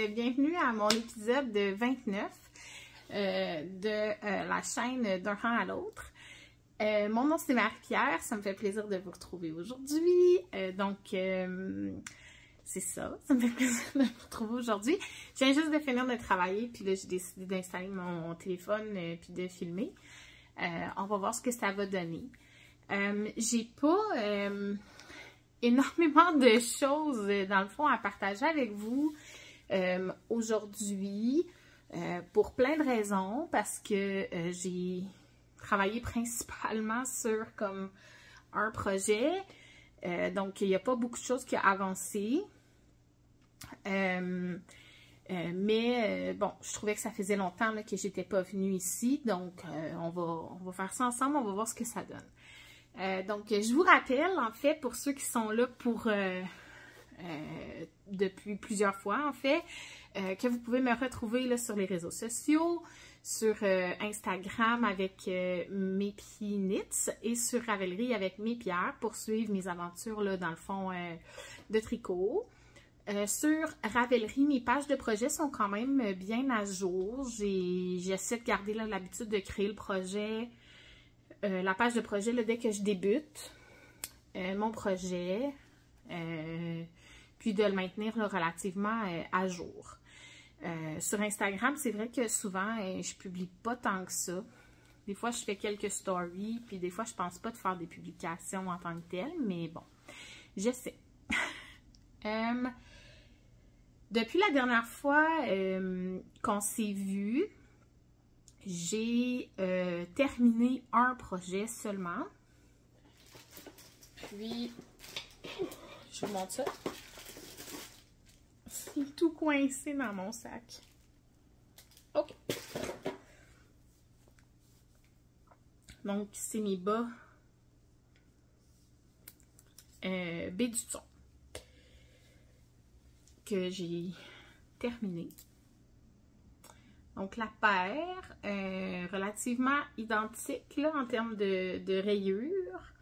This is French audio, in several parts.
bienvenue à mon épisode 29 de la chaîne D'un rang à l'autre. Mon nom c'est Marie-Pierre, ça me fait plaisir de vous retrouver aujourd'hui. C'est ça, ça me fait plaisir de vous retrouver aujourd'hui. Je viens juste de finir de travailler, puis là j'ai décidé d'installer mon téléphone puis de filmer. On va voir ce que ça va donner. J'ai pas énormément de choses dans le fond à partager avec vous aujourd'hui pour plein de raisons, parce que j'ai travaillé principalement sur comme un projet, donc il n'y a pas beaucoup de choses qui ont avancé. Mais bon, je trouvais que ça faisait longtemps là, que j'étais pas venue ici, donc on va faire ça ensemble, on va voir ce que ça donne. Donc, je vous rappelle, en fait, pour ceux qui sont là pour depuis plusieurs fois, en fait, que vous pouvez me retrouver là, sur les réseaux sociaux, sur Instagram avec Mes Pieds Knits et sur Ravelry avec Mes Pierres pour suivre mes aventures, là, dans le fond, de tricot. Sur Ravelry, mes pages de projet sont quand même bien à jour. J'essaie de garder l'habitude de créer le projet. La page de projet, là, dès que je débute mon projet, puis de le maintenir là, relativement à jour. Sur Instagram, c'est vrai que souvent, je publie pas tant que ça. Des fois, je fais quelques stories, puis des fois, je pense pas de faire des publications en tant que telles, mais bon, j'essaie. Depuis la dernière fois qu'on s'est vu, j'ai terminé un projet seulement. Puis, je vous montre ça. C'est tout coincé dans mon sac. OK. Donc, c'est mes bas baie du son que j'ai terminé. Donc, la paire, relativement identique là, en termes de rayures.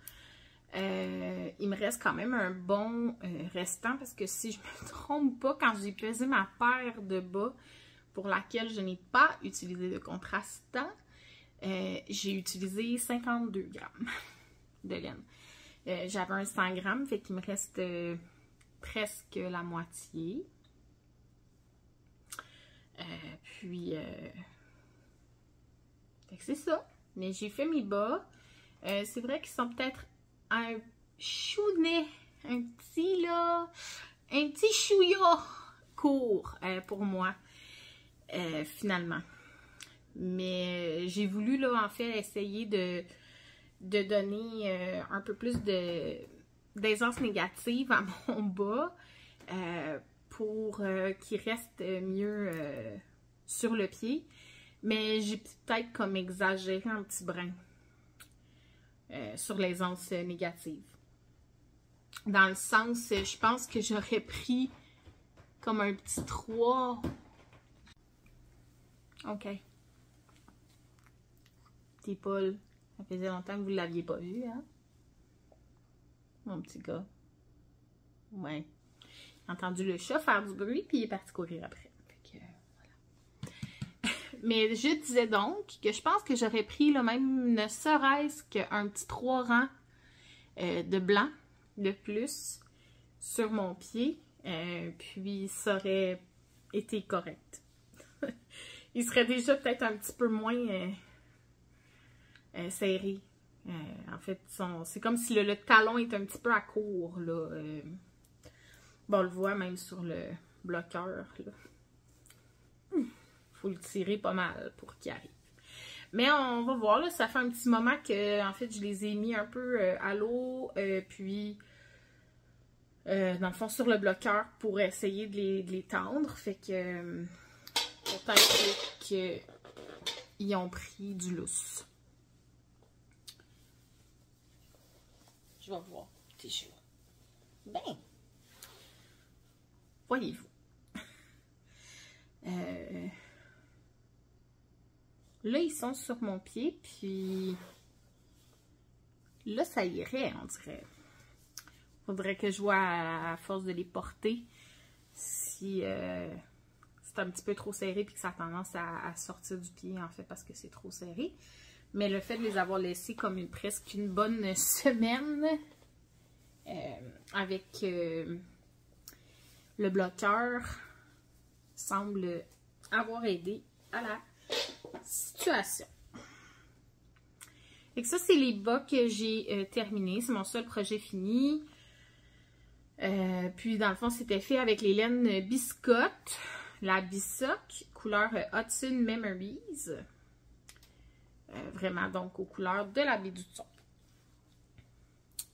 Il me reste quand même un bon restant, parce que si je me trompe pas, quand j'ai pesé ma paire de bas pour laquelle je n'ai pas utilisé de contrastant, j'ai utilisé 52 grammes de laine. J'avais un 100 grammes, fait qu'il me reste presque la moitié. C'est ça. Mais j'ai fait mes bas. C'est vrai qu'ils sont peut-être un chounet, un petit chouïa court pour moi, finalement. Mais j'ai voulu, là, en fait, essayer de donner un peu plus d'aisance négative à mon bas pour qu'il reste mieux sur le pied. Mais j'ai peut-être comme exagéré un petit brin sur l'aisance négative. Dans le sens, je pense que j'aurais pris comme un petit 3. OK. Petit Paul, ça faisait longtemps que vous ne l'aviez pas vu, hein? Mon petit gars. Ouais. J'ai entendu le chat faire du bruit, puis il est parti courir après. Fait que, voilà. Mais je disais donc que je pense que j'aurais pris, là, même ne serait-ce qu'un petit 3 rangs de blanc de plus sur mon pied, puis ça aurait été correct. Il serait déjà peut-être un petit peu moins serré. En fait, c'est comme si le talon est un petit peu à court, là. Bon, on le voit même sur le bloqueur, là. Faut le tirer pas mal pour qu'il arrive. Mais on va voir, là, ça fait un petit moment que, en fait, je les ai mis un peu à l'eau, puis, dans le fond, sur le bloqueur pour essayer de les tendre. Fait que, peut-être qu'ils ont pris du lousse. Je vais voir. T'es sûr? Ben, voyez-vous. Là, ils sont sur mon pied, puis là, ça irait, on dirait. Faudrait que je vois, à force de les porter, si c'est un petit peu trop serré puis que ça a tendance à sortir du pied, en fait, parce que c'est trop serré. Mais le fait de les avoir laissés comme presque une bonne semaine avec le bloqueur semble avoir aidé à la situation. Et ça, c'est les bas que j'ai terminés. C'est mon seul projet fini. Puis, dans le fond, c'était fait avec les laines biscotte, la Bissoc, couleur Hudson Memories. Vraiment, donc, aux couleurs de la baie du Thon.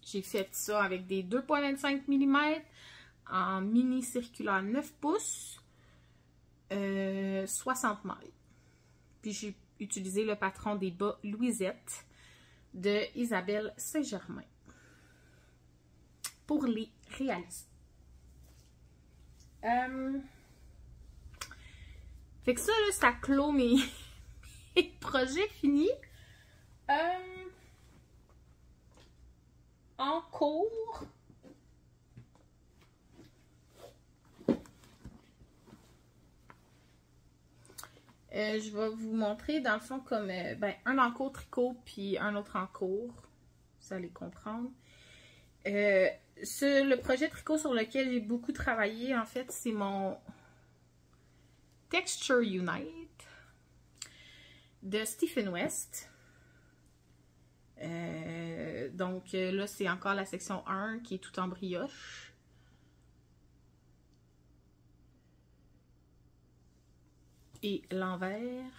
J'ai fait ça avec des 2,25 mm en mini circulaire 9 pouces, 60 mailles. Puis, j'ai utilisé le patron des bas Louisette de Isabelle Saint-Germain pour les réaliser. Fait que ça, là, ça clôt mes projets finis. En cours, je vais vous montrer dans le fond comme un en cours tricot puis un autre en cours. Vous allez comprendre. Le projet tricot sur lequel j'ai beaucoup travaillé, en fait, c'est mon Texture Unite de Stephen West. Donc là, c'est encore la section 1 qui est tout en brioche. Et l'envers.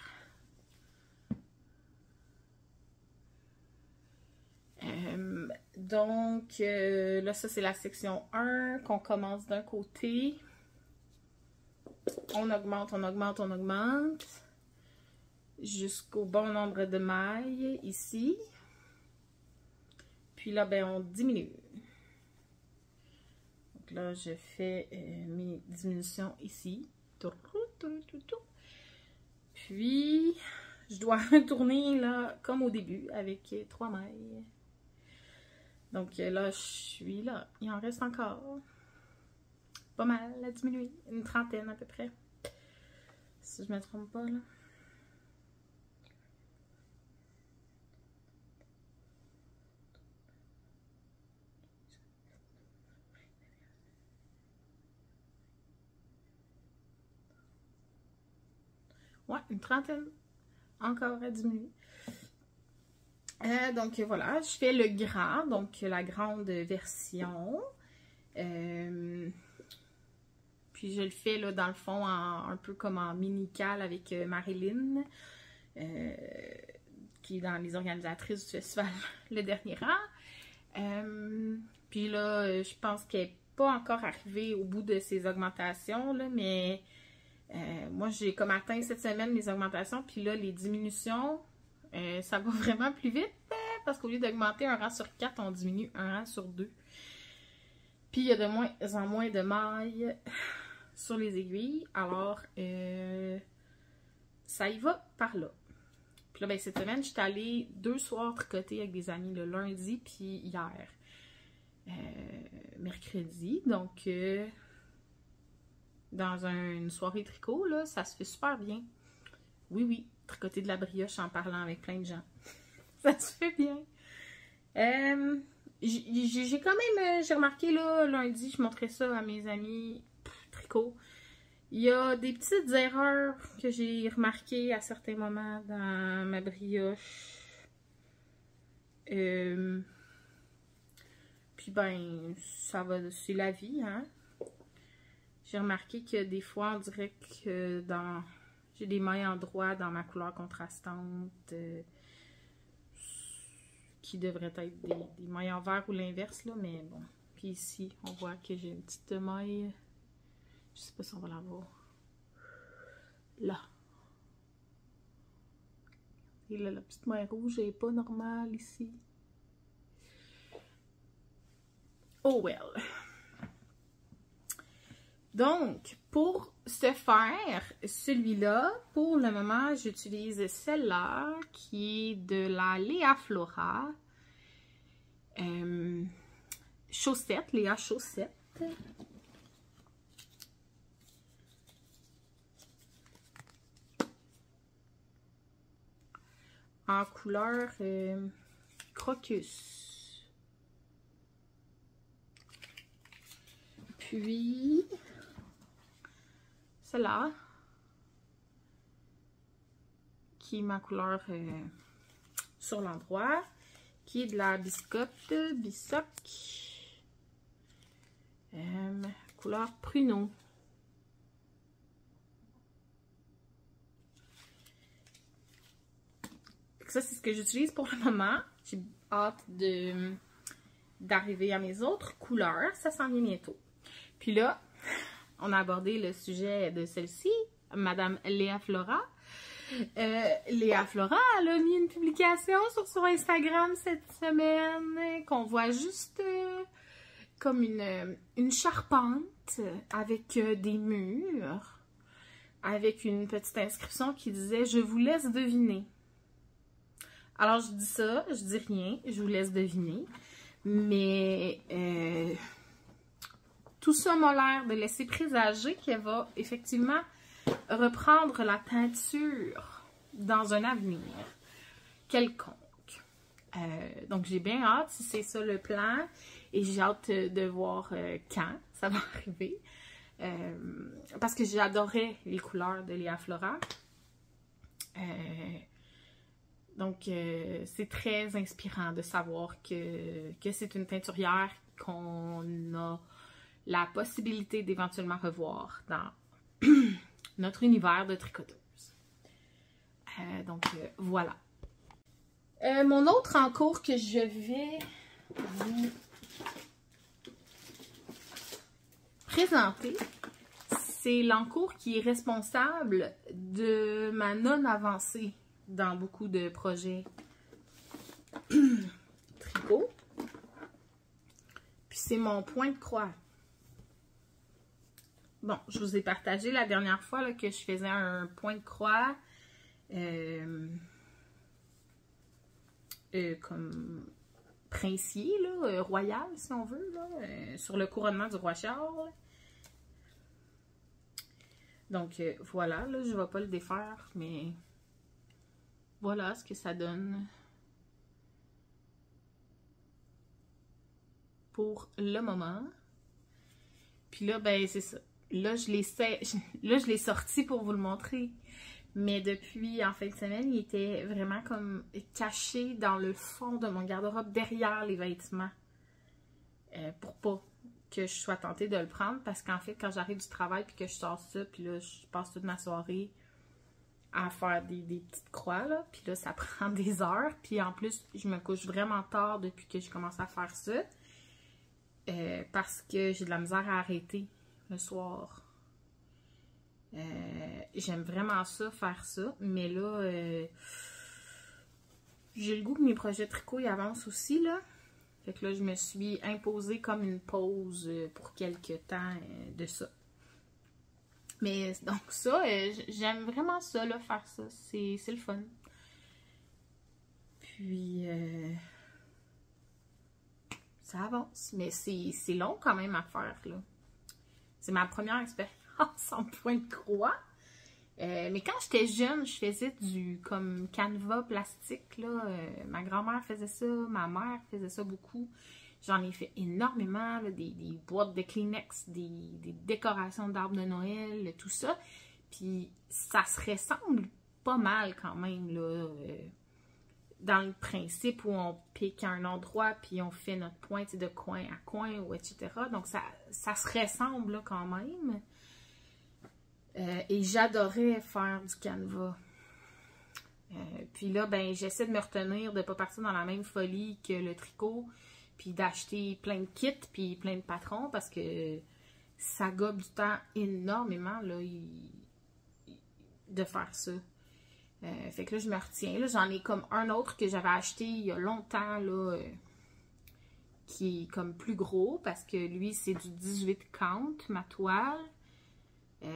Donc là, ça c'est la section 1 qu'on commence d'un côté. On augmente, on augmente, on augmente. Jusqu'au bon nombre de mailles ici. Puis là, ben, on diminue. Donc là, je fais mes diminutions ici. Puis, je dois tourner là, comme au début, avec 3 mailles. Donc là, je suis là. Il en reste encore pas mal à diminuer. Une trentaine à peu près. Si je ne me trompe pas, là. Ouais, une trentaine encore à diminuer. Donc voilà, je fais le grand, donc la grande version. Puis je le fais là dans le fond un peu comme en mini-cale avec Marilyn, qui est dans les organisatrices du festival Le Dernier Rang. Puis là, je pense qu'elle n'est pas encore arrivée au bout de ses augmentations, là, mais moi j'ai comme atteint cette semaine mes augmentations, puis là les diminutions, ça va vraiment plus vite, parce qu'au lieu d'augmenter un rang sur 4, on diminue un rang sur 2. Puis il y a de moins en moins de mailles sur les aiguilles, alors ça y va par là. Puis là, ben, cette semaine, je suis allée 2 soirs tricoter avec des amis, le lundi puis hier. Mercredi, donc dans une soirée tricot, là, ça se fait super bien. Oui, oui, tricoter de la brioche en parlant avec plein de gens. Ça se fait bien. J'ai quand même, j'ai remarqué là, lundi, je montrais ça à mes amis tricot. Il y a des petites erreurs que j'ai remarquées à certains moments dans ma brioche. Puis ben, ça va, c'est la vie, hein. J'ai remarqué que des fois, on dirait que j'ai des mailles en droit dans ma couleur contrastante qui devraient être des mailles en vert ou l'inverse, là, mais bon. Puis ici, on voit que j'ai une petite maille. Je sais pas si on va la voir. Là. Et là, la petite maille rouge, elle n'est pas normale ici. Oh well. Donc, pour ce faire, celui-là, pour le moment, j'utilise celle-là, qui est de la Léa Flora. Chaussette, Léa Chaussette. en couleur crocus. Puis, celle-là, qui est ma couleur sur l'endroit, qui est de la biscotte Bisoc, couleur pruneau. Ça, c'est ce que j'utilise pour le moment. J'ai hâte d'arriver à mes autres couleurs. Ça s'en vient bientôt. Puis là, on a abordé le sujet de celle-ci, Madame Léa Flora. Léa Flora, elle a mis une publication sur son Instagram cette semaine qu'on voit juste comme une charpente avec des murs, avec une petite inscription qui disait « Je vous laisse deviner ». Alors, je dis ça, je dis rien, je vous laisse deviner. Mais tout ça m'a l'air de laisser présager qu'elle va effectivement reprendre la teinture dans un avenir quelconque. Donc, j'ai bien hâte si c'est ça le plan. Et j'ai hâte de voir quand ça va arriver. Parce que j'adorais les couleurs de Léa Flora. Donc, c'est très inspirant de savoir que c'est une teinturière qu'on a la possibilité d'éventuellement revoir dans notre univers de tricoteuse. Donc, voilà. Mon autre encours que je vais vous présenter, c'est l'encours qui est responsable de ma non-avancée dans beaucoup de projets tricot. Puis c'est mon point de croix. Bon, je vous ai partagé la dernière fois là, que je faisais un point de croix comme princier, là, royal si on veut, là, sur le couronnement du roi Charles. Donc voilà, là, je ne vais pas le défaire, mais voilà ce que ça donne pour le moment. Puis là, ben c'est ça. Là, je l'ai sorti pour vous le montrer. Mais depuis en fin de semaine, il était vraiment comme caché dans le fond de mon garde-robe, derrière les vêtements. Pour pas que je sois tentée de le prendre. Parce qu'en fait, quand j'arrive du travail puis que je sors ça, puis là, je passe toute ma soirée à faire des petites croix, là. Puis là, ça prend des heures. Puis en plus, je me couche vraiment tard depuis que j'ai commencé à faire ça. Parce que j'ai de la misère à arrêter le soir. J'aime vraiment ça, faire ça. Mais là, j'ai le goût que mes projets tricot, ils avancent aussi, là. Fait que là, je me suis imposée comme une pause pour quelques temps de ça. Mais donc ça, j'aime vraiment ça, là, faire ça. C'est le fun. Puis, ça avance. Mais c'est long quand même à faire, là. C'est ma première expérience en point de croix. Mais quand j'étais jeune, je faisais du comme canevas plastique, là. Ma grand-mère faisait ça, ma mère faisait ça beaucoup. J'en ai fait énormément, là, des boîtes de Kleenex, des décorations d'arbres de Noël, tout ça. Puis ça se ressemble pas mal quand même, là, dans le principe où on pique à un endroit, puis on fait notre pointe de coin à coin, ou etc. Donc ça se ressemble là, quand même. Et j'adorais faire du canevas. Puis là, ben j'essaie de me retenir de ne pas partir dans la même folie que le tricot, puis d'acheter plein de kits, puis plein de patrons, parce que ça gobe du temps énormément, là, de faire ça. Fait que là, je me retiens. Là, j'en ai comme un autre que j'avais acheté il y a longtemps, là, qui est comme plus gros, parce que lui, c'est du 18 count, ma toile.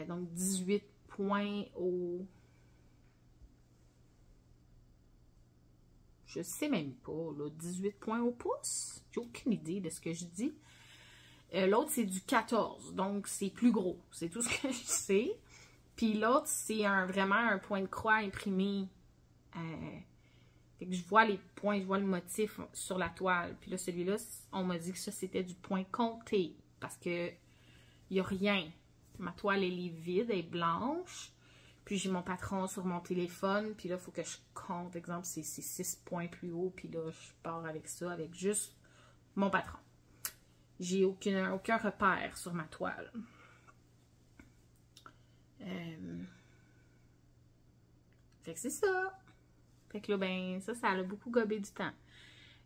Donc, 18 points au... Je sais même pas, là, 18 points au pouce. J'ai aucune idée de ce que je dis. L'autre, c'est du 14, donc c'est plus gros. C'est tout ce que je sais. Puis l'autre, c'est vraiment un point de croix imprimé Fait que je vois les points, je vois le motif sur la toile. Puis là, celui-là, on m'a dit que ça, c'était du point compté. Parce que il n'y a rien. Ma toile, elle est vide, elle est blanche. Puis j'ai mon patron sur mon téléphone. Puis là, il faut que je compte. Exemple, c'est 6 points plus haut. Puis là, je pars avec ça, avec juste mon patron. J'ai aucun repère sur ma toile. Fait que c'est ça. Fait que là, ben, ça a beaucoup gobé du temps.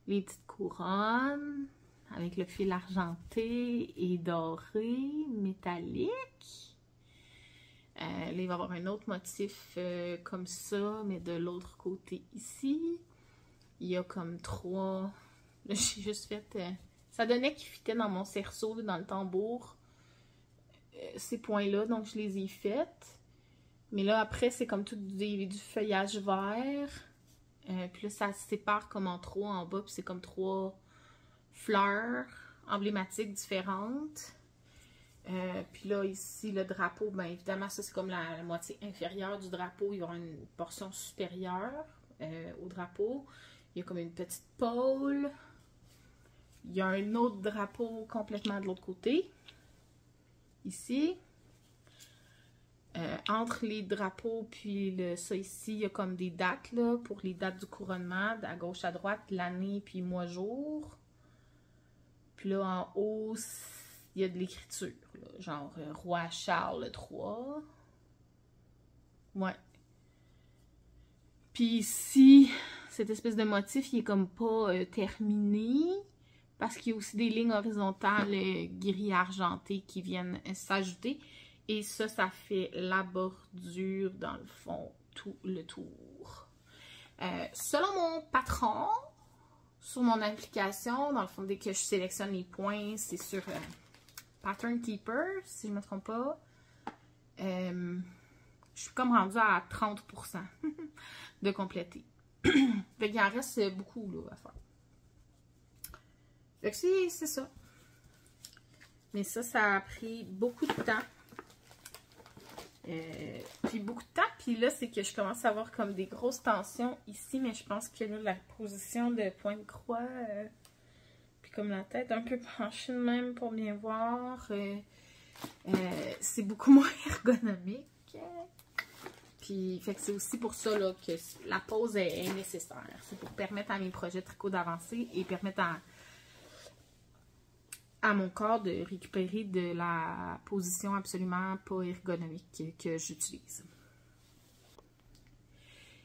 Les petites couronnes avec le fil argenté et doré, métallique. Là, il va y avoir un autre motif comme ça, mais de l'autre côté ici. Il y a comme 3... Là, j'ai juste fait... ça donnait qu'il fitait dans mon cerceau, dans le tambour. Ces points-là, donc je les ai faites. Mais là, après, c'est comme tout du feuillage vert. Puis là, ça se sépare comme en 3 en bas. Puis c'est comme 3 fleurs emblématiques différentes. Puis là, ici, le drapeau, bien évidemment, ça c'est comme la moitié inférieure du drapeau. Il y aura une portion supérieure au drapeau. Il y a comme une petite pôle. Il y a un autre drapeau complètement de l'autre côté. Ici. Entre les drapeaux puis ça ici, il y a comme des dates là, pour les dates du couronnement, à gauche à droite, l'année puis mois jour. Puis là en haut, il y a de l'écriture, genre Roi Charles III. Ouais. Puis ici, cette espèce de motif, il est comme pas terminé, parce qu'il y a aussi des lignes horizontales gris argentées qui viennent s'ajouter. Et ça fait la bordure, dans le fond, tout le tour. Selon mon patron, sur mon application, dans le fond, dès que je sélectionne les points, c'est sur Pattern Keeper, si je ne me trompe pas. Je suis comme rendue à 30% de compléter. Fait qu'il en reste beaucoup là, à faire. Fait que c'est ça. Mais ça a pris beaucoup de temps. Puis beaucoup de temps, puis là, c'est que je commence à avoir comme des grosses tensions ici, mais je pense que là, la position de point de croix, puis comme la tête un peu penchée de même pour bien voir, c'est beaucoup moins ergonomique. Puis, fait que c'est aussi pour ça là, que la pause est nécessaire. C'est pour permettre à mes projets tricot d'avancer et permettre à mon corps de récupérer de la position absolument pas ergonomique que j'utilise.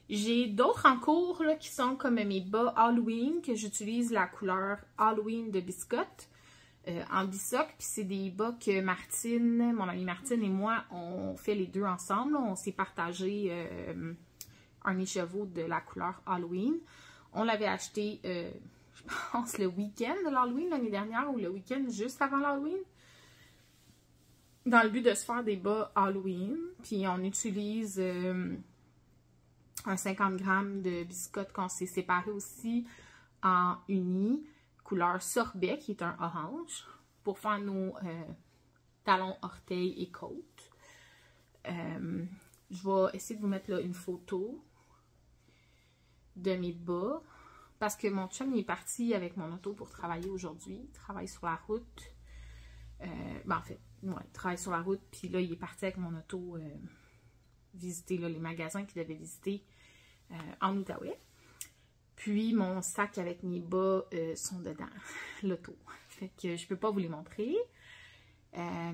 J'ai d'autres en cours là, qui sont comme mes bas Halloween, que j'utilise la couleur Halloween de Biscotte en bissoc. Puis c'est des bas que Martine, mon amie Martine et moi, on fait les deux ensemble. On s'est partagé un écheveau de la couleur Halloween. On l'avait acheté... je pense le week-end de l'Halloween l'année dernière ou le week-end juste avant l'Halloween. Dans le but de se faire des bas Halloween. Puis on utilise un 50 grammes de biscotte qu'on s'est séparé aussi en uni, couleur sorbet qui est un orange, pour faire nos talons, orteils et côtes. Je vais essayer de vous mettre là une photo de mes bas. Parce que mon chum il est parti avec mon auto pour travailler aujourd'hui. Il travaille sur la route. Ben en fait, ouais, il travaille sur la route. Puis là, il est parti avec mon auto visiter là, les magasins qu'il devait visiter en Outaouais. Puis mon sac avec mes bas sont dedans, l'auto. Fait que je peux pas vous les montrer.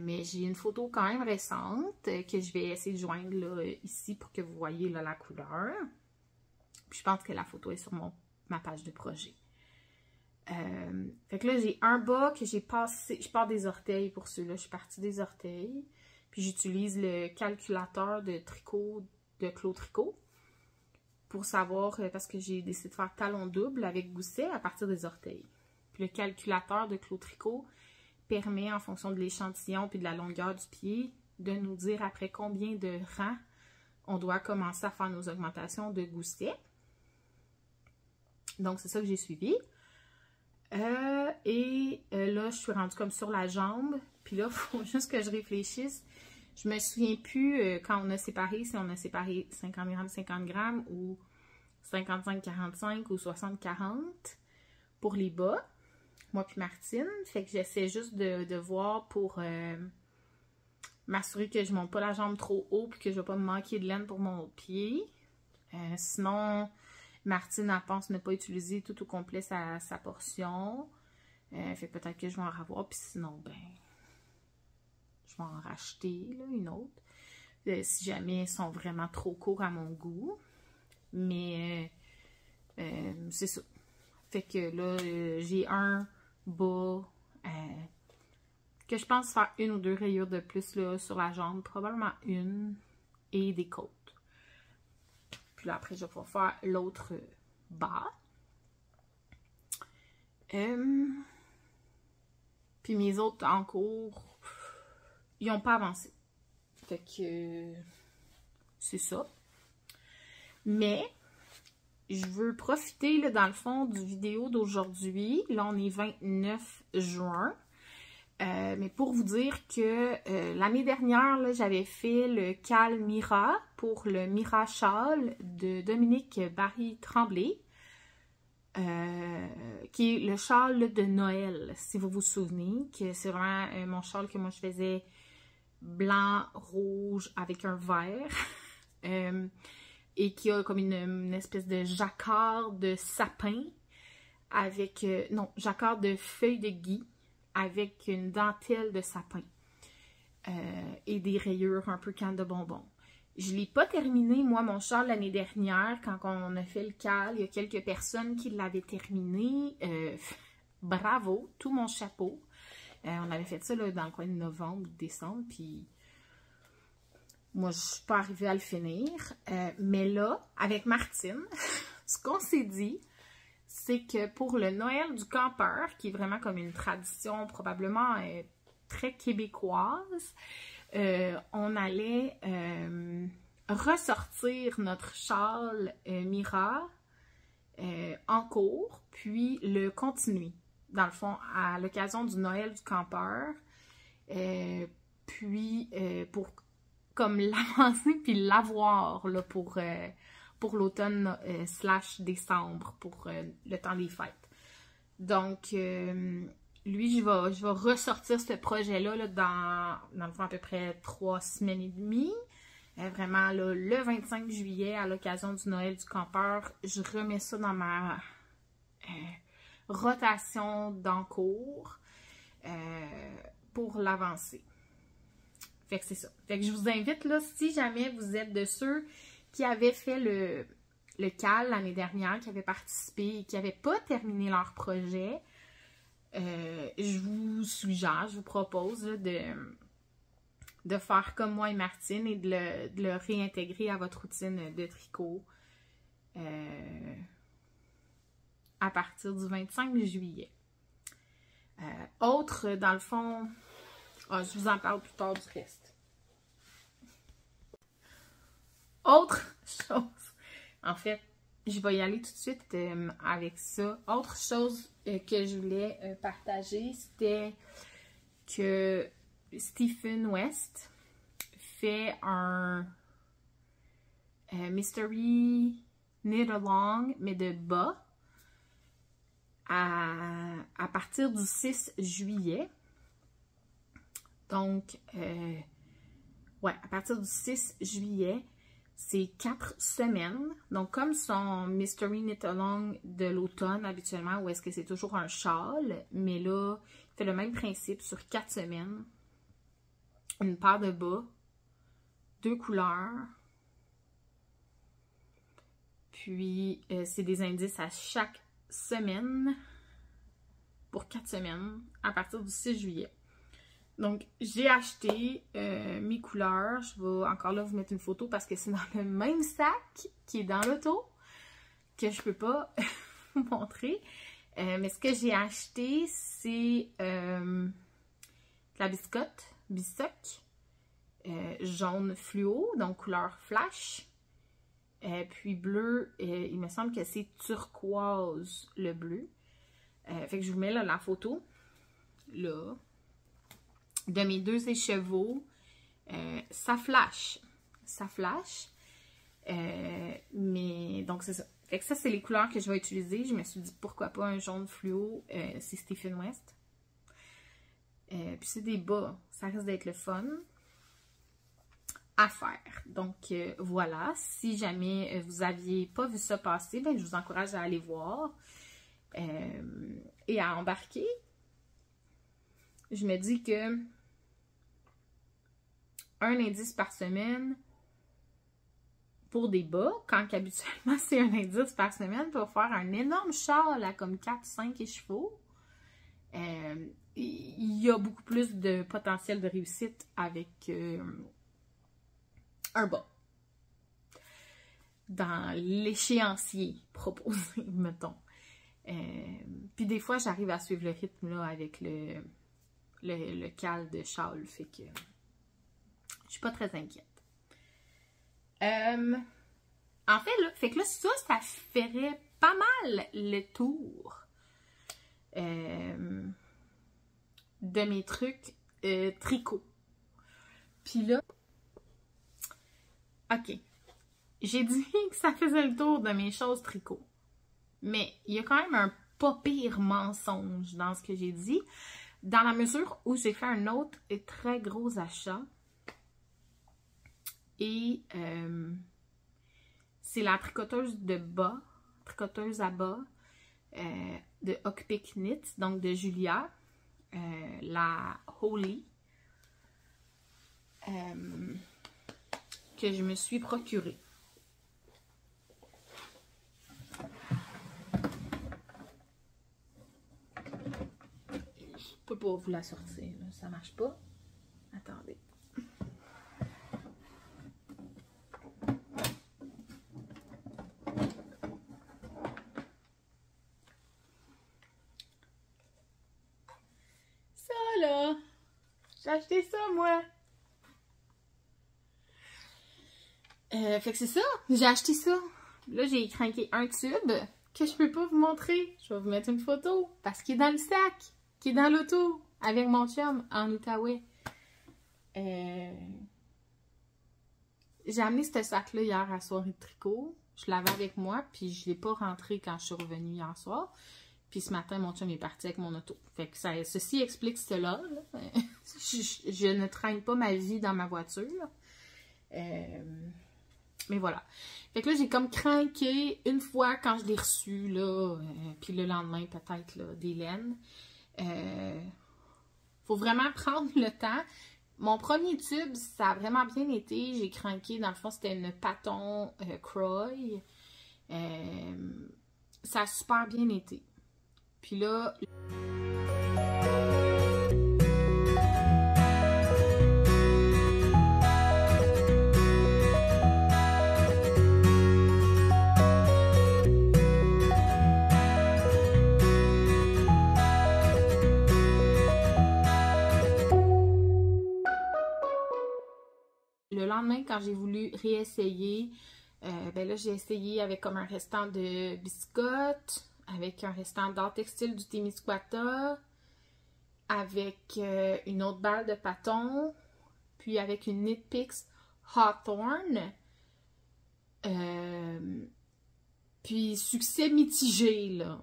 Mais j'ai une photo quand même récente que je vais essayer de joindre là, ici pour que vous voyez là, la couleur. Puis je pense que la photo est sur ma page de projet. Fait que là, j'ai un bas que j'ai passé. Je pars des orteils pour ceux-là. Je suis partie des orteils. Puis j'utilise le calculateur de tricot de Clos Tricot pour savoir, parce que j'ai décidé de faire talon double avec gousset à partir des orteils. Puis le calculateur de Clos Tricot permet, en fonction de l'échantillon puis de la longueur du pied, de nous dire après combien de rangs on doit commencer à faire nos augmentations de gousset. Donc, c'est ça que j'ai suivi. Là, je suis rendue comme sur la jambe. Puis là, il faut juste que je réfléchisse. Je me souviens plus quand on a séparé, si on a séparé 50 grammes ou 55-45 ou 60-40 pour les bas, moi puis Martine. Fait que j'essaie juste de voir pour m'assurer que je monte pas la jambe trop haut puis que je vais pas me manquer de laine pour mon pied. Sinon, Martine, elle pense ne pas utiliser tout au complet sa portion. Fait que peut-être que je vais en avoir, puis sinon, ben, je vais en racheter là, une autre. Si jamais ils sont vraiment trop courts à mon goût. Mais c'est ça. Fait que là, j'ai un bas que je pense faire une ou deux rayures de plus là, sur la jambe. Probablement une. Et des côtes. Puis là, après, je vais pouvoir faire l'autre bas. Puis mes autres en cours, ils n'ont pas avancé. Fait que c'est ça. Mais je veux profiter, là, dans le fond, du vidéo d'aujourd'hui. Là, on est 29 juin. Mais pour vous dire que l'année dernière, j'avais fait le Cal Mira pour le Mira Châle de Dominique Barry-Tremblay. Qui est le châle de Noël, si vous vous souvenez, que c'est vraiment mon châle que moi je faisais blanc, rouge avec un vert, et qui a comme une espèce de jacquard de sapin avec, non, jacquard de feuilles de gui avec une dentelle de sapin et des rayures un peu canne de bonbons. Je ne l'ai pas terminé, moi, mon châle, l'année dernière, quand on a fait le cal. Il y a quelques personnes qui l'avaient terminé. Bravo, tout mon chapeau. On avait fait ça là, dans le coin de novembre ou décembre, puis moi, je ne suis pas arrivée à le finir. Mais là, avec Martine, ce qu'on s'est dit, c'est que pour le Noël du campeur, qui est vraiment comme une tradition probablement très québécoise, on allait ressortir notre châle Mira en cours, puis le continuer, dans le fond, à l'occasion du Noël du campeur, puis pour comme l'avancer, puis l'avoir là, pour l'automne / décembre, pour le temps des fêtes. Donc, lui, je vais ressortir ce projet-là là, dans le fond à peu près 3 semaines et demie. Vraiment, là, le 25 juillet, à l'occasion du Noël du campeur, je remets ça dans ma rotation d'encours pour l'avancer. Fait que c'est ça. Fait que je vous invite, là, si jamais vous êtes de ceux qui avaient fait le CAL l'année dernière, qui avaient participé et qui n'avaient pas terminé leur projet, je vous suggère, je vous propose là, de faire comme moi et Martine et de le réintégrer à votre routine de tricot à partir du 25 juillet. Autre, dans le fond, je vous en parle plus tard du reste. Autre chose, en fait, je vais y aller tout de suite avec ça. Autre chose que je voulais partager, c'était que Stephen West fait un Mystery Knit Along, mais de bas, à partir du 6 juillet. Donc, ouais, à partir du 6 juillet, c'est 4 semaines. Donc, comme son Mystery Knit Along de l'automne, habituellement, où est-ce que c'est toujours un châle, mais là, il fait le même principe sur 4 semaines. Une paire de bas, 2 couleurs. Puis, c'est des indices à chaque semaine pour 4 semaines à partir du 6 juillet. Donc, j'ai acheté mes couleurs. Je vais encore là vous mettre une photo parce que c'est dans le même sac qui est dans l'auto que je peux pas vous montrer. Mais ce que j'ai acheté, c'est de la bistoc, jaune fluo, donc couleur flash. Puis bleu, il me semble que c'est turquoise le bleu. Fait que je vous mets là la photo, là, de mes 2 écheveaux. Ça flash. Mais donc c'est ça. Fait que ça, c'est les couleurs que je vais utiliser. Je me suis dit, pourquoi pas un jaune fluo, c'est Stephen West. Puis c'est des bas, ça risque d'être le fun à faire. Donc voilà, si jamais vous n'aviez pas vu ça passer, ben, je vous encourage à aller voir et à embarquer. Je me dis que un indice par semaine pour des bas, quand habituellement c'est un indice par semaine pour faire un énorme châle à comme 4-5 écheveaux, il y a beaucoup plus de potentiel de réussite avec un bas dans l'échéancier proposé, mettons. Puis des fois, j'arrive à suivre le rythme là, avec le cal de châle, fait que je suis pas très inquiète. En fait, là, ça ferait pas mal le tour de mes trucs tricot. Puis là, ok, j'ai dit que ça faisait le tour de mes choses tricot. Mais il y a quand même un pas pire mensonge dans ce que j'ai dit, dans la mesure où j'ai fait un autre et très gros achat. Et c'est la tricoteuse de bas, tricoteuse à bas de Hookpick Knits, donc de Julia, la Holy, que je me suis procurée. Je peux pas vous la sortir, là, ça marche pas. Attendez. Ça là, j'ai acheté ça moi. Fait que c'est ça, j'ai acheté ça. Là, j'ai craqué un tube que je peux pas vous montrer. Je vais vous mettre une photo parce qu'il est dans le sac, qui est dans l'auto avec mon chum en Outaouais. J'ai amené ce sac-là hier à la soirée de tricot. Je l'avais avec moi, puis je l'ai pas rentré quand je suis revenue hier soir. Puis ce matin, mon chum est parti avec mon auto. Fait que ceci explique cela. Là. je ne traîne pas ma vie dans ma voiture. Mais voilà. Fait que là, j'ai comme craqué une fois quand je l'ai reçu, là, puis le lendemain, peut-être, là, des laines. Faut vraiment prendre le temps. Mon premier tube, ça a vraiment bien été. J'ai craqué, dans le fond, c'était une Paton Croy. Ça a super bien été. Puis là... Le lendemain, quand j'ai voulu réessayer, ben là, j'ai essayé avec comme un restant de biscotte, avec un restant d'art textile du Témiscouata, avec une autre balle de Paton, puis avec une Knit Picks Hawthorne. Puis succès mitigé, là.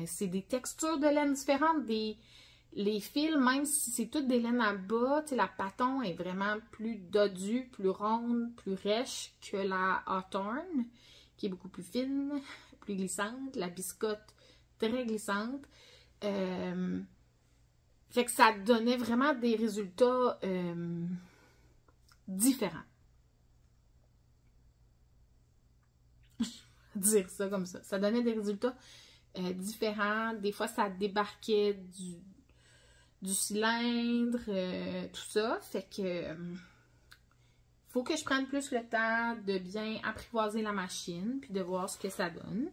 C'est des textures de laine différentes, les fils, même si c'est toutes des laines à bas, la Paton est vraiment plus dodue, plus ronde, plus rêche que la Hawthorne, qui est beaucoup plus fine, plus glissante. La biscotte, très glissante. Fait que ça donnait vraiment des résultats différents. Dire ça comme ça. Ça donnait des résultats différents. Des fois, ça débarquait du cylindre, tout ça. Fait que faut que je prenne plus le temps de bien apprivoiser la machine puis de voir ce que ça donne.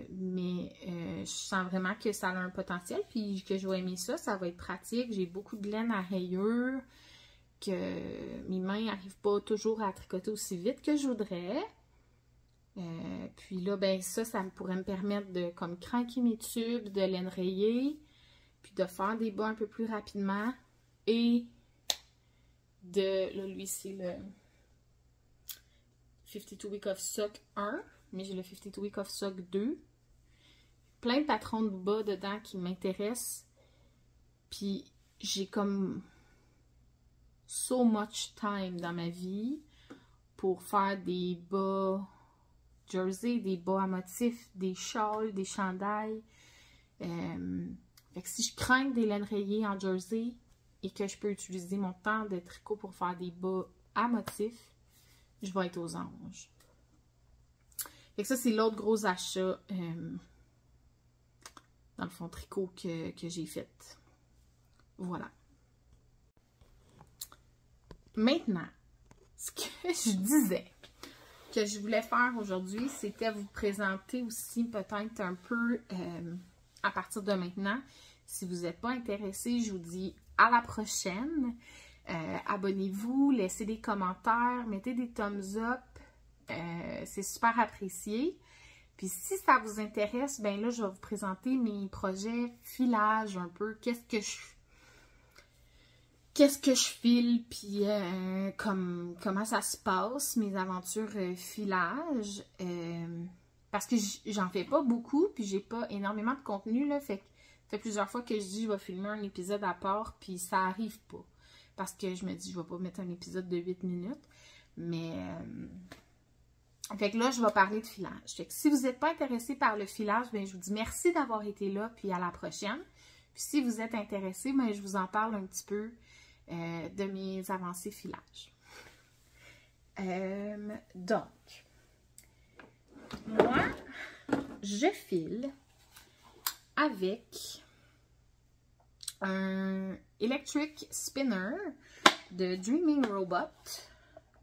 Mais je sens vraiment que ça a un potentiel puis que je vais aimer ça. Ça va être pratique. J'ai beaucoup de laine à rayures que mes mains n'arrivent pas toujours à tricoter aussi vite que je voudrais. Puis là, ben ça pourrait me permettre de comme craquer mes tubes de laine rayée, puis de faire des bas un peu plus rapidement, et de, là, lui c'est le 52 Week of Sock 1, mais j'ai le 52 Week of Sock 2. Plein de patrons de bas dedans qui m'intéressent. Puis j'ai comme so much time dans ma vie pour faire des bas jersey, des bas à motifs, des shawls, des chandails. Fait que si je crains des laines rayées en jersey et que je peux utiliser mon temps de tricot pour faire des bas à motifs, je vais être aux anges. Fait que ça, c'est l'autre gros achat dans le fond tricot que j'ai fait. Voilà. Maintenant, ce que je disais que je voulais faire aujourd'hui, c'était vous présenter aussi peut-être un peu à partir de maintenant. Si vous n'êtes pas intéressé, je vous dis à la prochaine. Abonnez-vous, laissez des commentaires, mettez des thumbs up. C'est super apprécié. Puis si ça vous intéresse, ben là, je vais vous présenter mes projets filage un peu. Qu'est-ce que je file, puis comment ça se passe, mes aventures filage. Parce que j'en fais pas beaucoup, puis j'ai pas énormément de contenu, là. Fait plusieurs fois que je dis je vais filmer un épisode à part, puis ça arrive pas. Parce que je me dis je vais pas mettre un épisode de 8 minutes. Mais fait que là, je vais parler de filage. Fait que si vous n'êtes pas intéressé par le filage, ben je vous dis merci d'avoir été là, puis à la prochaine. Puis si vous êtes intéressé, ben je vous en parle un petit peu de mes avancées filage. Donc, moi, je file avec un Electric Spinner de Dreaming Robot,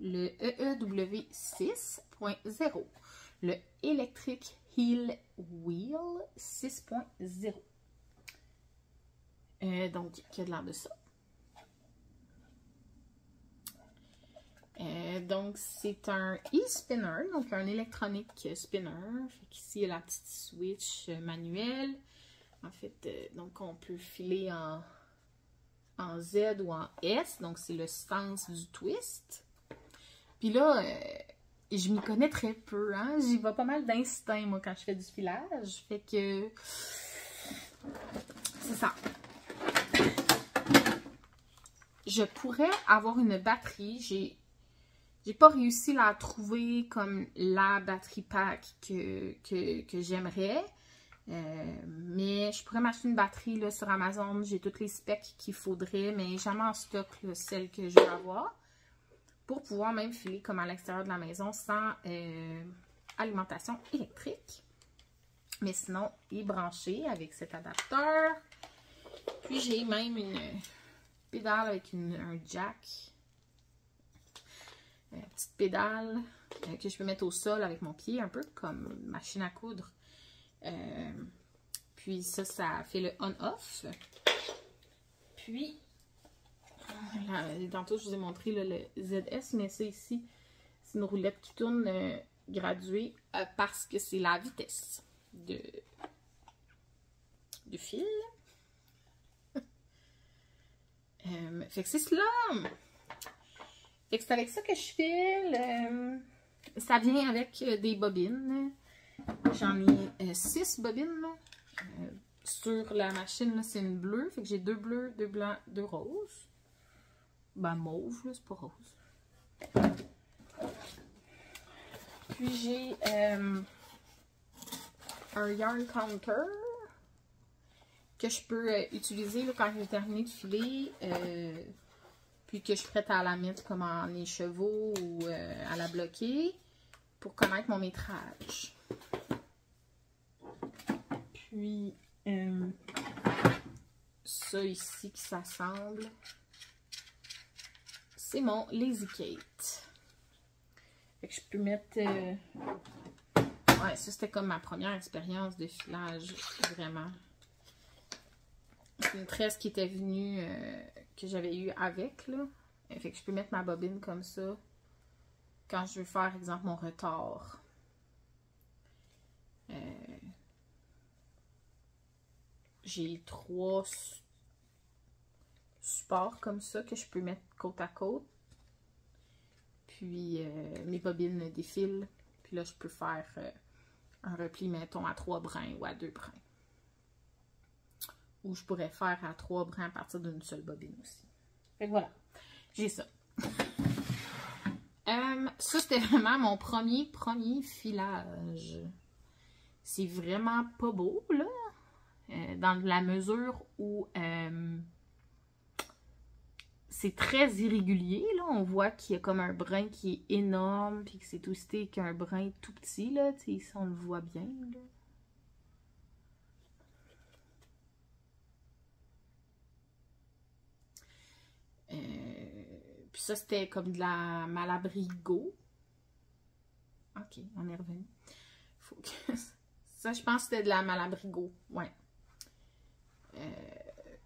le EEW 6.0, le Electric Heel Wheel 6.0. Donc, qui a de l'air de ça. Donc, c'est un e-spinner, donc un électronique spinner. Ici, il y a la petite switch manuelle. En fait, donc on peut filer en Z ou en S, donc c'est le sens du twist. Puis là, je m'y connais très peu, hein. J'y vais pas mal d'instinct, moi, quand je fais du filage. Fait que c'est ça. Je pourrais avoir une batterie. J'ai pas réussi à la trouver comme la batterie pack que j'aimerais. Mais je pourrais m'acheter une batterie là, sur Amazon. J'ai toutes les specs qu'il faudrait, mais jamais en stock là, celle que je veux avoir. Pour pouvoir même filer comme à l'extérieur de la maison sans alimentation électrique. Mais sinon, il est branché avec cet adapteur. Puis j'ai même une pédale avec un jack. Une petite pédale que je peux mettre au sol avec mon pied, un peu comme une machine à coudre. Puis ça fait le on-off. Puis, là, tantôt je vous ai montré là, le ZS, mais ça ici, c'est une roulette qui tourne graduée parce que c'est la vitesse de fil. Fait que c'est cela. Fait que c'est avec ça que je file. Ça vient avec des bobines. J'en ai 6 bobines. Sur la machine, c'est une bleue. Fait que j'ai 2 bleus, 2 blancs, 2 roses. Ben mauve, là, c'est pas rose. Puis j'ai un yarn counter que je peux utiliser là, quand j'ai terminé de filer. Puis que je suis prête à la mettre comme en écheveau ou à la bloquer pour connaître mon métrage. Puis, ça ici qui s'assemble, c'est mon Lazy Kate. Fait que je peux mettre... ouais, ça c'était comme ma première expérience de filage, vraiment. C'est une tresse qui était venue, que j'avais eu avec, là. Fait que je peux mettre ma bobine comme ça quand je veux faire, exemple, mon retard. J'ai 3 supports comme ça que je peux mettre côte à côte. Puis mes bobines défilent. Puis là, je peux faire un repli, mettons, à 3 brins ou à 2 brins. Ou je pourrais faire à 3 brins à partir d'une seule bobine aussi. Fait que voilà, j'ai ça. Ça, c'était vraiment mon premier filage. C'est vraiment pas beau, là. Dans la mesure où c'est très irrégulier, là. On voit qu'il y a comme un brin qui est énorme, puis que c'est twisté qu'un brin tout petit, là. Tu sais, ici, on le voit bien, là. Puis ça, c'était comme de la Malabrigo. Ok, on est revenu. Faut que... Ça, je pense que c'était de la Malabrigo. Ouais.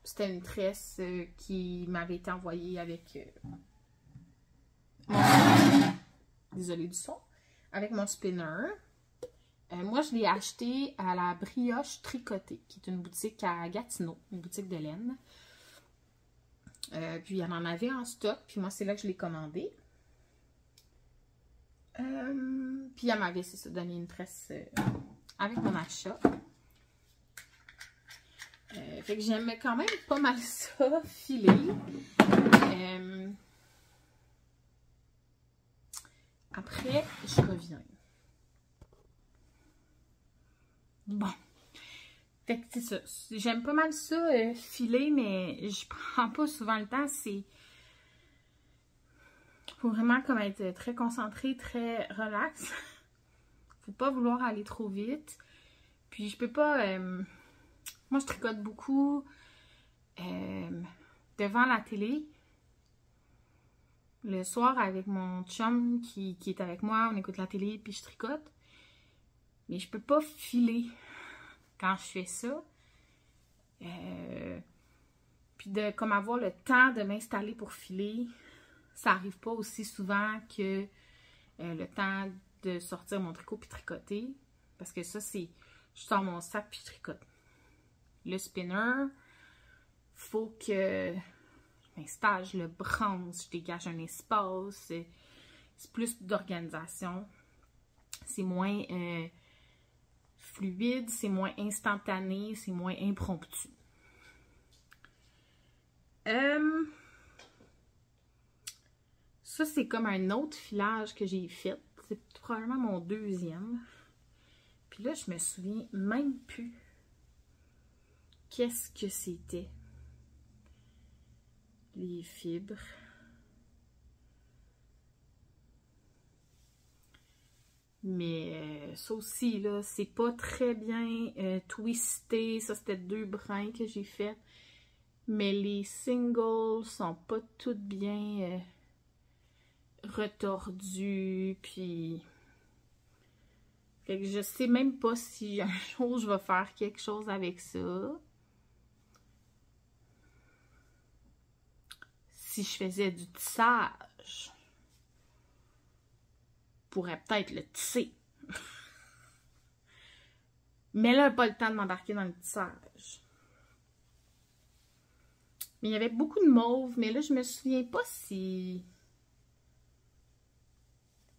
C'était une tresse qui m'avait été envoyée avec désolée du son. Avec mon spinner. Moi, je l'ai acheté à la Brioche Tricotée, qui est une boutique à Gatineau, une boutique de laine. Puis, il y en avait en stock. Puis moi, c'est là que je l'ai commandé. Puis, elle m'avait, c'est ça, donné une tresse avec mon achat. Fait que j'aime quand même pas mal ça, filer. Après, je reviens. Bon. Fait que c'est ça. J'aime pas mal ça, filer, mais je prends pas souvent le temps. C'est... Faut vraiment comme être très concentré, très relax. Faut pas vouloir aller trop vite. Puis je peux pas... Moi, je tricote beaucoup devant la télé. Le soir, avec mon chum qui est avec moi, on écoute la télé puis je tricote. Mais je peux pas filer quand je fais ça. Puis de comme avoir le temps de m'installer pour filer, ça arrive pas aussi souvent que le temps de sortir mon tricot puis tricoter. Parce que ça, c'est... Je sors mon sac puis je tricote. Le spinner, faut que je m'installe, je le branche, je dégage un espace. C'est plus d'organisation. C'est moins fluide, c'est moins instantané, c'est moins impromptu. Ça, c'est comme un autre filage que j'ai fait. C'est probablement mon deuxième. Puis là, je me souviens même plus qu'est-ce que c'était. Les fibres. Mais ça aussi, là, c'est pas très bien twisté. Ça, c'était 2 brins que j'ai fait. Mais les singles sont pas toutes bien retordus. Puis... Fait que je sais même pas si un jour je vais faire quelque chose avec ça. Si je faisais du tissage, je pourrais peut-être le tisser. Mais là, pas le temps de m'embarquer dans le tissage. Mais il y avait beaucoup de mauve, mais là, je me souviens pas si...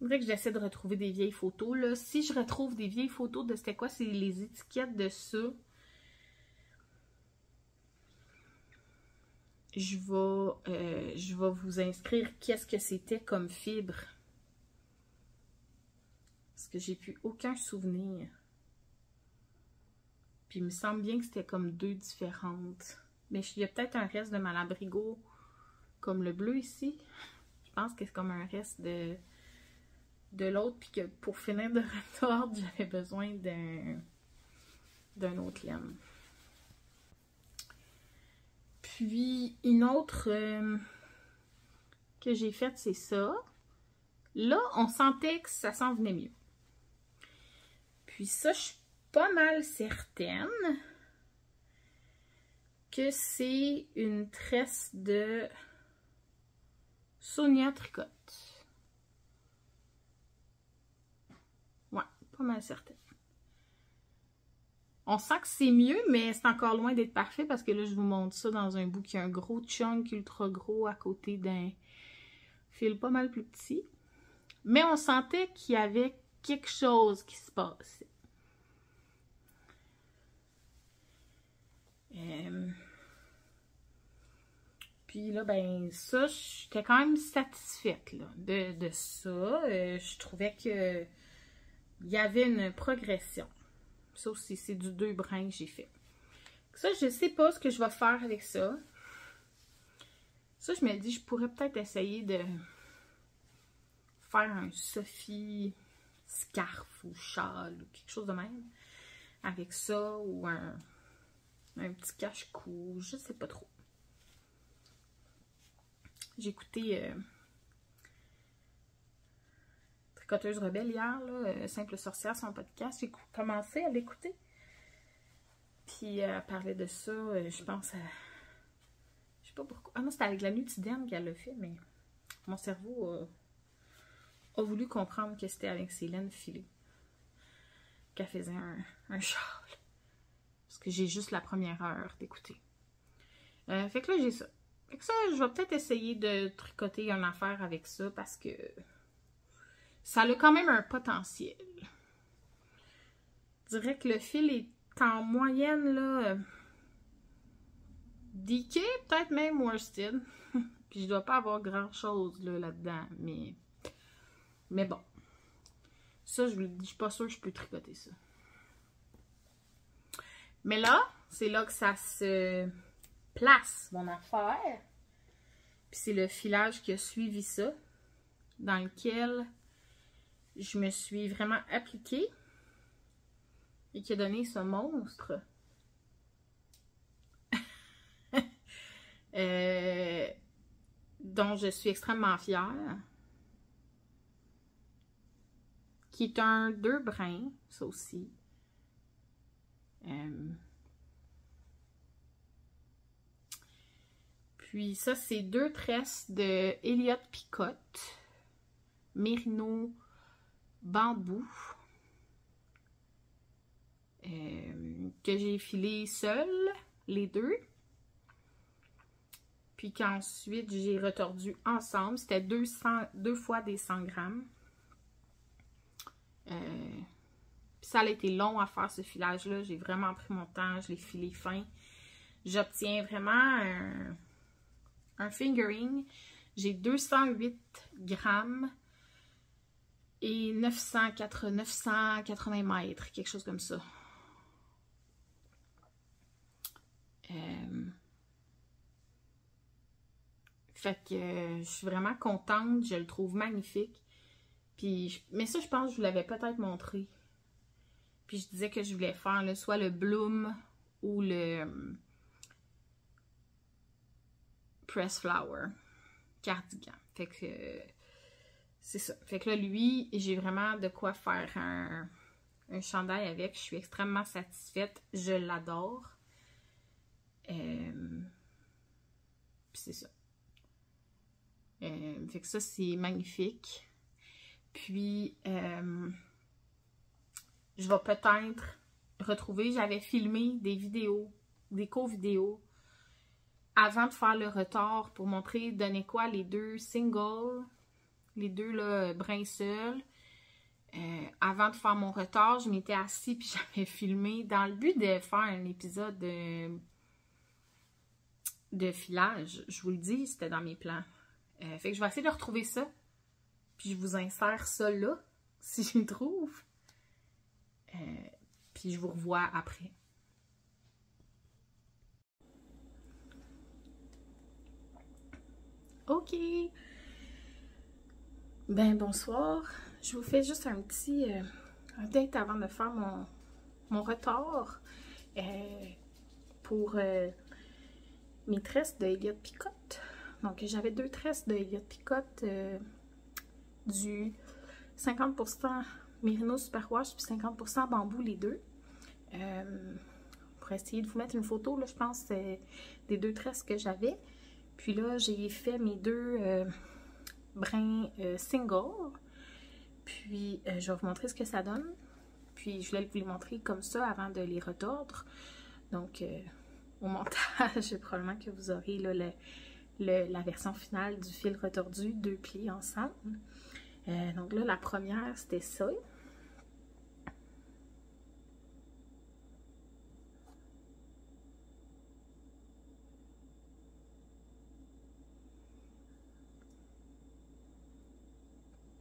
Il faudrait que j'essaie de retrouver des vieilles photos, là. Si je retrouve des vieilles photos de c'était quoi, c'est les étiquettes de ça. Je vais vous inscrire qu'est-ce que c'était comme fibre. Parce que j'ai plus aucun souvenir. Puis il me semble bien que c'était comme 2 différentes. Mais il y a peut-être un reste de Malabrigo comme le bleu ici. Je pense que c'est comme un reste de l'autre. Puis que pour finir de retordre, j'avais besoin d'un autre laine. Puis une autre que j'ai faite, c'est ça. Là, on sentait que ça s'en venait mieux. Puis ça, je suis pas mal certaine que c'est une tresse de Sonia Tricotte. Ouais, pas mal certaine. On sent que c'est mieux, mais c'est encore loin d'être parfait parce que là, je vous montre ça dans un bout qui a un gros chunk ultra gros à côté d'un fil pas mal plus petit. Mais on sentait qu'il y avait quelque chose qui se passe. Puis là, ben ça, j'étais quand même satisfaite là, de ça. Je trouvais que il y avait une progression. Ça aussi, c'est du 2 brins que j'ai fait. Ça, je sais pas ce que je vais faire avec ça. Ça, je me dis, je pourrais peut-être essayer de faire un Sophie scarf ou châle ou quelque chose de même. Avec ça, ou un petit cache-cou, je sais pas trop. J'ai écouté Tricoteuse Rebelle hier, là, Simple Sorcière, son podcast. J'ai commencé à l'écouter. Puis elle parlait de ça, je pense à... Je sais pas pourquoi. Ah non, c'était avec la Nutiderne qu'elle l'a fait, mais mon cerveau a voulu comprendre que c'était avec ses laines filées qu'elle faisait un châle. Parce que j'ai juste la première heure d'écouter. Fait que là, j'ai ça. Fait que ça, je vais peut-être essayer de tricoter une affaire avec ça parce que ça a quand même un potentiel. Je dirais que le fil est en moyenne, là, DK, peut-être même worsted. Puis je dois pas avoir grand-chose là-dedans, mais bon. Ça, je vous le dis, je suis pas sûre que je peux tricoter ça. Mais là, c'est là que ça se place, mon affaire. Puis c'est le filage qui a suivi ça, dans lequel je me suis vraiment appliquée et qui a donné ce monstre. Dont je suis extrêmement fière. Qui est un 2 brins, ça aussi. Puis ça, c'est 2 tresses de Elliott Picotte, Mérino Bambou, que j'ai filé seule, les 2. Puis qu'ensuite, j'ai retordu ensemble. C'était 2 fois des 100 grammes. Puis ça a été long à faire ce filage-là. J'ai vraiment pris mon temps. Je l'ai filé fin. J'obtiens vraiment un fingering. J'ai 208 grammes et 980 mètres. Quelque chose comme ça. Fait que je suis vraiment contente. Je le trouve magnifique. Puis, mais ça, je pense que je vous l'avais peut-être montré. Puis je disais que je voulais faire là, soit le Bloom ou le Press Flower cardigan. Fait que c'est ça. Fait que là, lui, j'ai vraiment de quoi faire un chandail avec. Je suis extrêmement satisfaite. Je l'adore. Puis c'est ça. Fait que ça, c'est magnifique. Puis, je vais peut-être retrouver, j'avais filmé des vidéos, des co-vidéos, avant de faire le retard pour montrer, donner quoi, les 2 singles, les 2 là, brins seuls. Avant de faire mon retard, je m'étais assise puis j'avais filmé dans le but de faire un épisode de filage. Je vous le dis, c'était dans mes plans. Fait que je vais essayer de retrouver ça. Puis je vous insère ça là, si je le trouve. Puis je vous revois après. Ok. Ben bonsoir. Je vous fais juste un petit update avant de faire mon retard pour mes tresses de Elliott Picotte. Donc j'avais 2 tresses de Elliott Picotte du 50% Mérino Superwash puis 50% bambou, les 2. Pour essayer de vous mettre une photo, là, je pense que c'est des 2 tresses que j'avais. Puis là, j'ai fait mes 2 brins single. Puis je vais vous montrer ce que ça donne. Puis je voulais vous les montrer comme ça avant de les retordre. Donc au montage, probablement que vous aurez là, la version finale du fil retordu, 2 plis ensemble. Donc là, la première, c'était ça.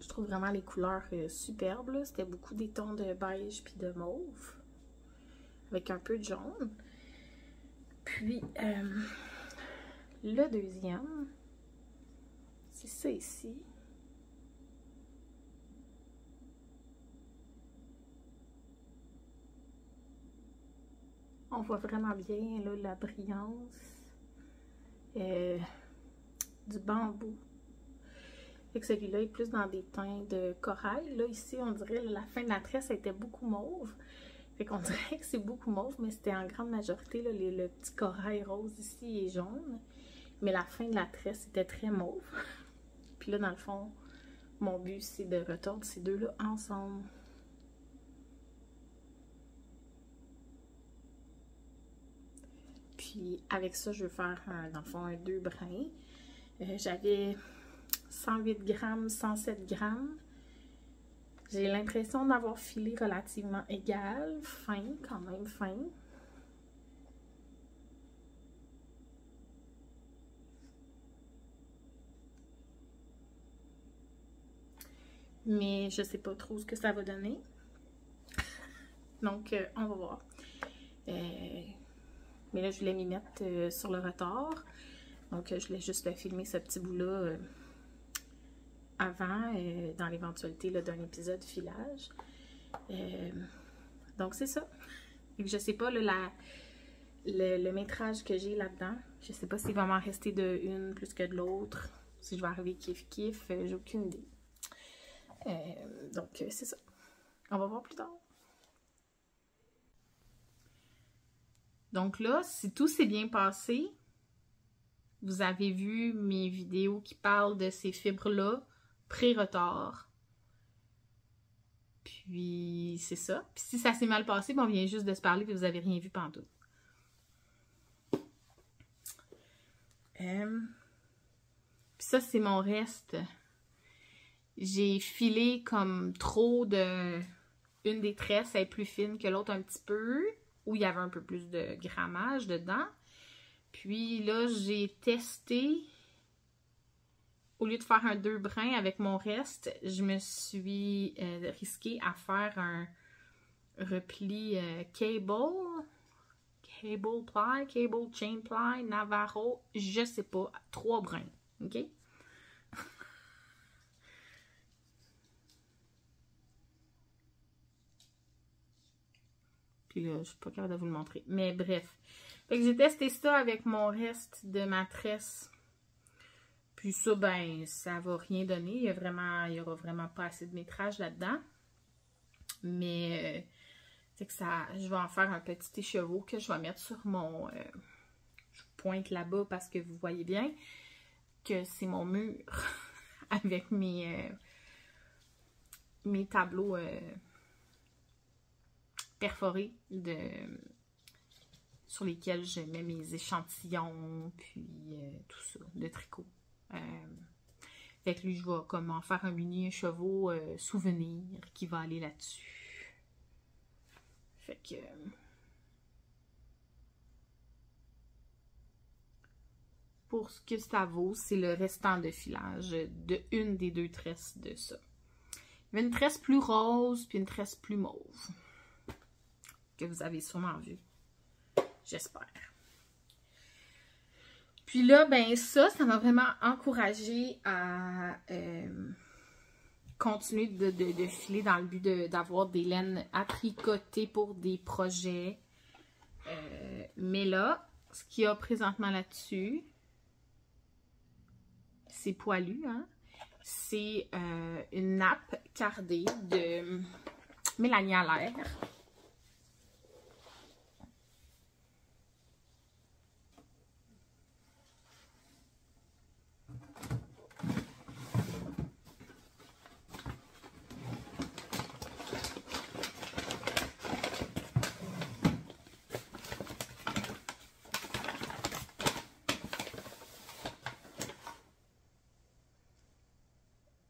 Je trouve vraiment les couleurs superbes. C'était beaucoup des tons de beige puis de mauve. Avec un peu de jaune. Puis, le deuxième, c'est ça ici. On voit vraiment bien là, la brillance du bambou. Fait que celui-là est plus dans des teints de corail. Là, ici, on dirait la fin de la tresse était beaucoup mauve. Fait qu'on dirait que c'est beaucoup mauve, mais c'était en grande majorité là, le petit corail rose ici et jaune. Mais la fin de la tresse était très mauve. Puis là, dans le fond, mon but, c'est de retordre ces deux-là ensemble. Puis avec ça, je vais faire, dans le fond, un 2 brins. J'avais 108 grammes, 107 grammes. J'ai l'impression d'avoir filé relativement égal, fin, quand même fin. Mais je sais pas trop ce que ça va donner. Donc, on va voir. Mais là, je voulais m'y mettre sur le retard. Donc, je voulais juste filmer ce petit bout-là avant, dans l'éventualité d'un épisode filage. Donc, c'est ça. Et je sais pas là, le métrage que j'ai là-dedans. Je sais pas s'il va m'en rester de une plus que de l'autre. Si je vais arriver kiff-kiff, j'ai aucune idée. Donc, c'est ça. On va voir plus tard. Donc là, si tout s'est bien passé, vous avez vu mes vidéos qui parlent de ces fibres-là, pré-retard. Puis, c'est ça. Puis si ça s'est mal passé, on vient juste de se parler et vous n'avez rien vu pantoute. Puis ça, c'est mon reste. J'ai filé comme trop de... Une des tresses, elle est plus fine que l'autre un petit peu, où il y avait un peu plus de grammage dedans. Puis là, j'ai testé, au lieu de faire un 2 brins avec mon reste, je me suis risquée à faire un repli cable ply, cable chain ply, Navarro, je sais pas, 3 brins, ok? Puis là, je suis pas capable de vous le montrer. Mais bref. Fait que j'ai testé ça avec mon reste de ma tresse. Puis ça, ben, ça va rien donner. Il y aura vraiment pas assez de métrage là-dedans. Mais, c'est que ça, je vais en faire un petit écheveau que je vais mettre sur mon... je pointe là-bas parce que vous voyez bien que c'est mon mur avec mes tableaux... perforés sur lesquels je mets mes échantillons, puis tout ça, de tricot. Fait que lui, je vais comme en faire un mini chevaux souvenir qui va aller là-dessus. Fait que... pour ce que ça vaut, c'est le restant de filage de une des deux tresses de ça. Il y avait une tresse plus rose, puis une tresse plus mauve. Que vous avez sûrement vu. J'espère. Puis là, ben ça m'a vraiment encouragée à continuer de filer dans le but d'avoir des laines à tricoter pour des projets. Mais là, ce qu'il y a présentement là-dessus, c'est poilu, hein? C'est une nappe cardée de Mélanie Allaire.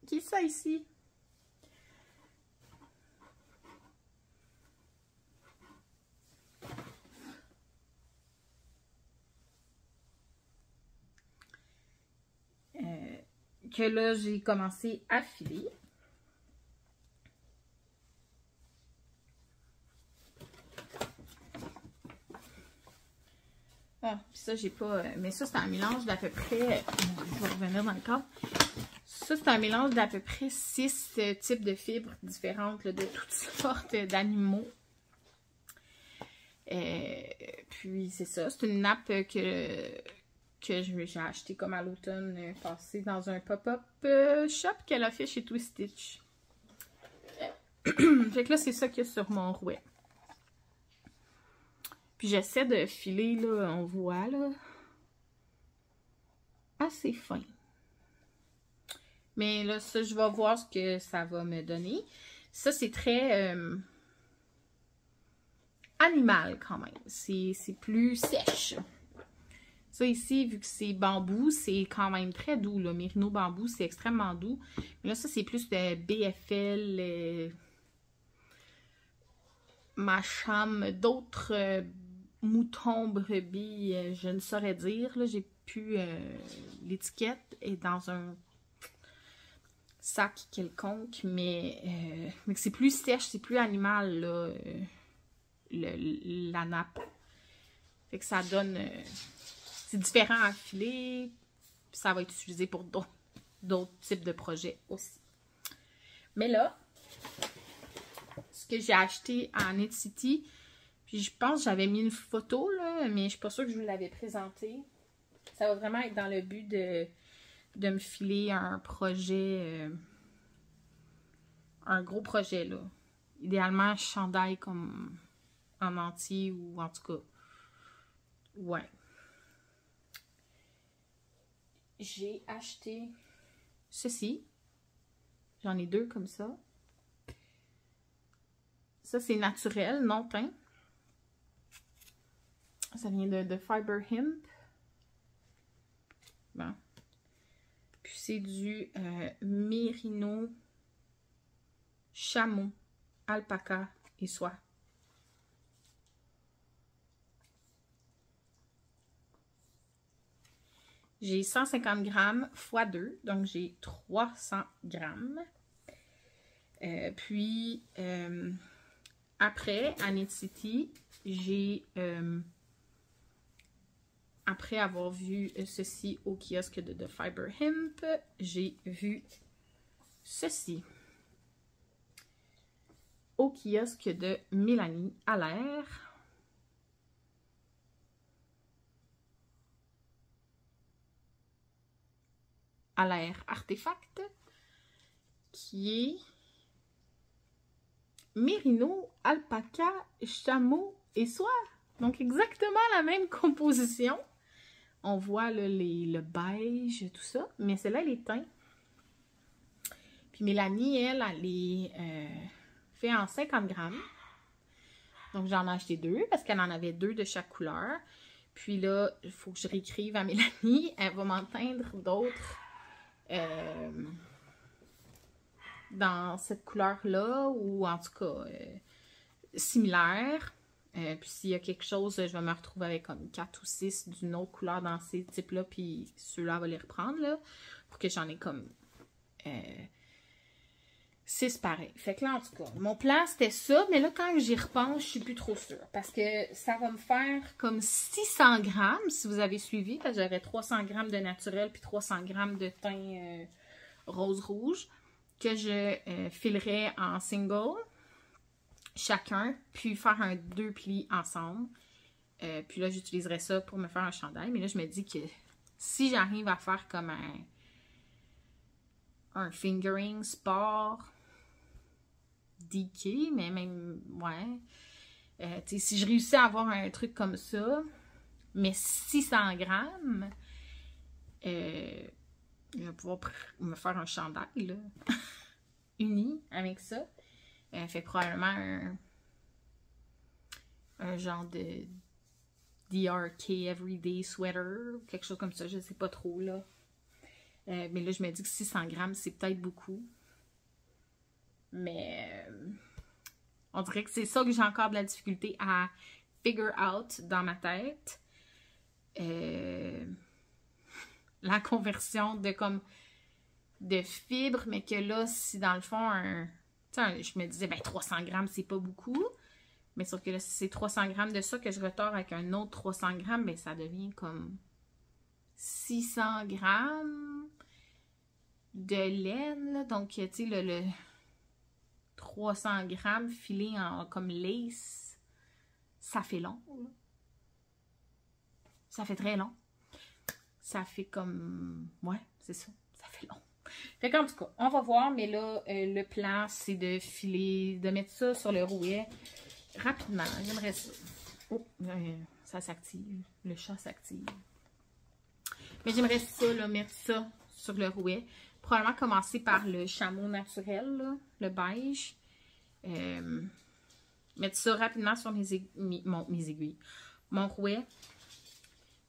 Qui est ça ici? Que là, j'ai commencé à filer. Ah, puis ça, j'ai pas... mais ça, c'est un mélange d'à peu près... je vais revenir dans le cadre. Ça, c'est un mélange d'à peu près 6 types de fibres différentes, là, de toutes sortes d'animaux. Puis, c'est ça. C'est une nappe que j'ai acheté comme à l'automne passé dans un pop-up shop qu'elle a fait chez Twistitch. Fait que là, c'est ça qu'il y a sur mon rouet. Puis j'essaie de filer, là, on voit, là, assez fin. Mais là, ça, je vais voir ce que ça va me donner. Ça, c'est très animal, quand même. C'est plus sèche. Ça, ici, vu que c'est bambou, c'est quand même très doux, là. Merino bambou, c'est extrêmement doux. Mais là, ça, c'est plus de BFL, Macham, d'autres moutons, brebis, je ne saurais dire. Là, j'ai plus l'étiquette est dans un sac quelconque, mais que c'est plus sèche, c'est plus animal, là, la nappe. Fait que ça donne... c'est différent à filer, puis ça va être utilisé pour d'autres types de projets aussi. Mais là, ce que j'ai acheté à Knit City, puis je pense que j'avais mis une photo, là, mais je suis pas sûre que je vous l'avais présenté. Ça va vraiment être dans le but de me filer un projet, un gros projet, là. Idéalement, un chandail comme en entier, ou en tout cas, ouais. J'ai acheté ceci. J'en ai 2 comme ça. Ça, c'est naturel, non teint. Ça vient de Fiber Hemp. Bon. Puis c'est du mérino, chameau, alpaca et soie. J'ai 150 grammes x 2, donc j'ai 300 grammes. Puis, après, à Knit City, j'ai, après avoir vu ceci au kiosque de Fiber Hemp, j'ai vu ceci au kiosque de Mélanie Allaire. Allaire Artefact, qui est mérino, alpaca, chameau et soie. Donc exactement la même composition. On voit là, le beige, tout ça. Mais celle-là, elle est teinte. Puis Mélanie, elle est fait en 50 grammes. Donc j'en ai acheté 2 parce qu'elle en avait 2 de chaque couleur. Puis là, il faut que je réécrive à Mélanie. Elle va m'en teindre d'autres dans cette couleur-là, ou en tout cas similaire. Puis s'il y a quelque chose, je vais me retrouver avec comme 4 ou 6 d'une autre couleur dans ces types-là, puis ceux-là, on va les reprendre, là, pour que j'en ai comme 6 pareils. Fait que là, en tout cas, mon plan, c'était ça, mais là, quand j'y repense, je suis plus trop sûre, parce que ça va me faire comme 600 grammes, si vous avez suivi, parce que j'aurais 300 grammes de naturel, puis 300 grammes de teint rose-rouge, que je filerai en single, chacun, puis faire un 2 plis ensemble. Puis là, j'utiliserai ça pour me faire un chandail. Mais là, je me dis que si j'arrive à faire comme un fingering sport DK, mais même, ouais. Si je réussis à avoir un truc comme ça, mais 600 grammes, je vais pouvoir me faire un chandail, là, uni avec ça. Fait probablement un genre de DRK Everyday Sweater, quelque chose comme ça, je sais pas trop, là. Mais là, je me dis que 600 grammes, c'est peut-être beaucoup. Mais on dirait que c'est ça que j'ai encore de la difficulté à figure out dans ma tête. La conversion de fibres, mais que là, si dans le fond, je me disais, ben 300 grammes, c'est pas beaucoup. Mais sauf que là, si c'est 300 grammes de ça que je retors avec un autre 300 grammes, ben ça devient comme 600 grammes de laine, là. Donc, tu sais, le 300 grammes filé en comme lace, ça fait long, là. Ça fait très long. Ça fait comme... Ouais, c'est ça. Ça fait long. Fait qu'en tout cas, on va voir. Mais là, le plan, c'est de filer, de mettre ça sur le rouet rapidement. J'aimerais ça. Oh, ça s'active. Le chat s'active. Mais j'aimerais ça, là, mettre ça sur le rouet. Probablement commencer par le chameau naturel, là, le beige. Mettre ça rapidement sur mes aiguilles. Mon rouet.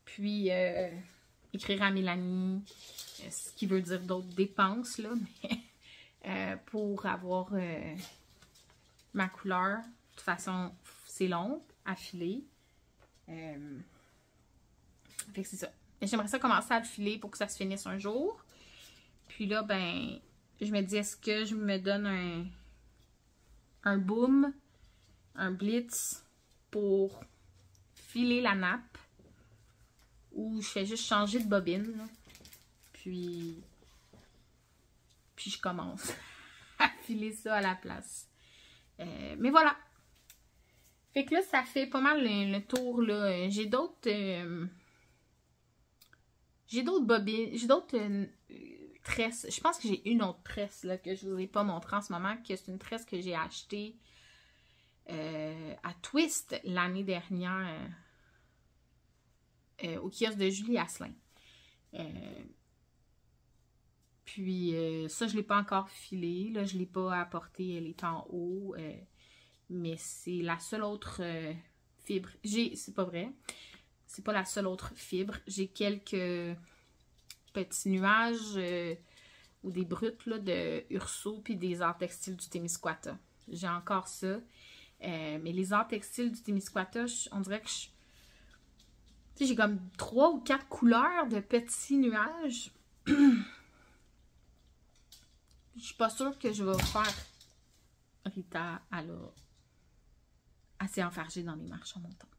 Puis, écrire à Mélanie ce qui veut dire d'autres dépenses, là, mais pour avoir ma couleur. De toute façon, c'est long à filer. Fait que c'est ça. J'aimerais ça commencer à le filer pour que ça se finisse un jour. Puis là, ben, je me dis, est-ce que je me donne un boom, un blitz pour filer la nappe, ou je fais juste changer de bobine, là. Puis je commence à filer ça à la place. Mais voilà. Fait que là, ça fait pas mal le tour, là. J'ai d'autres bobines, j'ai d'autres tresses. Je pense que j'ai une autre tresse, là, que je vous ai pas montré en ce moment, que c'est une tresse que j'ai achetée à Twist l'année dernière au kiosque de Julie Asselin. Puis ça, je ne l'ai pas encore filé. Là, je ne l'ai pas apporté. Elle est en haut. Mais c'est la seule autre fibre. C'est pas vrai. C'est pas la seule autre fibre. J'ai quelques petits nuages ou des brutes là, de Urso puis des arts textiles du Témiscouata. J'ai encore ça. Mais les arts textiles du Témiscouata, on dirait que j'ai comme 3 ou 4 couleurs de petits nuages. Je suis pas sûre que je vais faire Rita, elle a assez enfargé dans les marches en montant.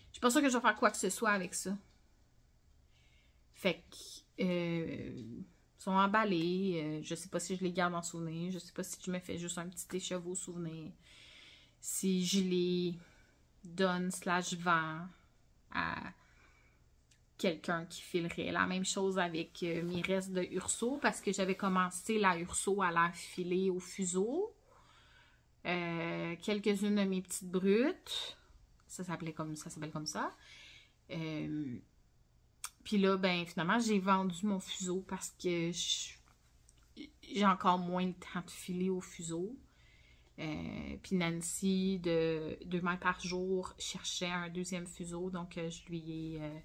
Je suis pas sûre que je vais faire quoi que ce soit avec ça. Fait que sont emballés. Je sais pas si je les garde en souvenir. Je sais pas si je me fais juste un petit écheveau souvenir. Si je les donne / vends à quelqu'un qui filerait. La même chose avec mes restes de Urso, parce que j'avais commencé la Urso à la filer au fuseau. Quelques-unes de mes petites brutes. Ça s'appelle comme ça. Puis là, ben finalement, j'ai vendu mon fuseau parce que j'ai encore moins de temps de filer au fuseau. Puis Nancy, de 2 mètres par jour, cherchait un deuxième fuseau. Donc, je lui ai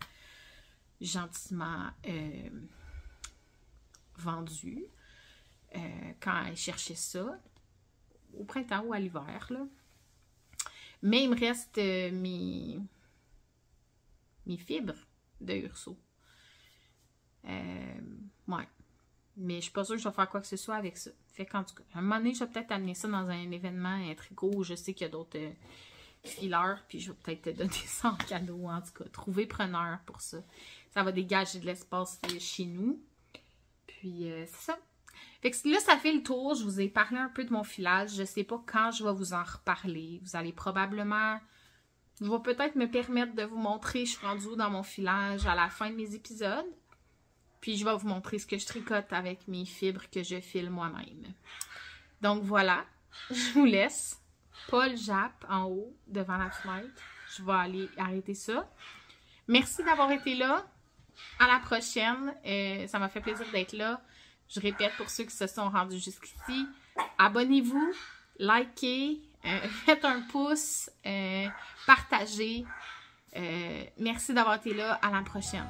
gentiment vendu quand elle cherchait ça. Au printemps ou à l'hiver, là. Mais il me reste mes fibres de Urso. Ouais. Mais je suis pas sûre que je vais faire quoi que ce soit avec ça. Fait qu'en tout cas, à un moment donné, je vais peut-être amener ça dans un événement, un tricot, où je sais qu'il y a d'autres fileurs, puis je vais peut-être te donner ça en cadeau, en tout cas. Trouver preneur pour ça. Ça va dégager de l'espace chez nous. Puis, c'est ça. Fait que là, ça fait le tour. Je vous ai parlé un peu de mon filage. Je sais pas quand je vais vous en reparler. Vous allez probablement... Je vais peut-être me permettre de vous montrer, je suis rendue dans mon filage à la fin de mes épisodes. Puis je vais vous montrer ce que je tricote avec mes fibres que je file moi-même. Donc voilà, je vous laisse. Paul jappe en haut, devant la fenêtre. Je vais aller arrêter ça. Merci d'avoir été là. À la prochaine. Ça m'a fait plaisir d'être là. Je répète pour ceux qui se sont rendus jusqu'ici. Abonnez-vous, likez, faites un pouce, partagez. Merci d'avoir été là. À la prochaine.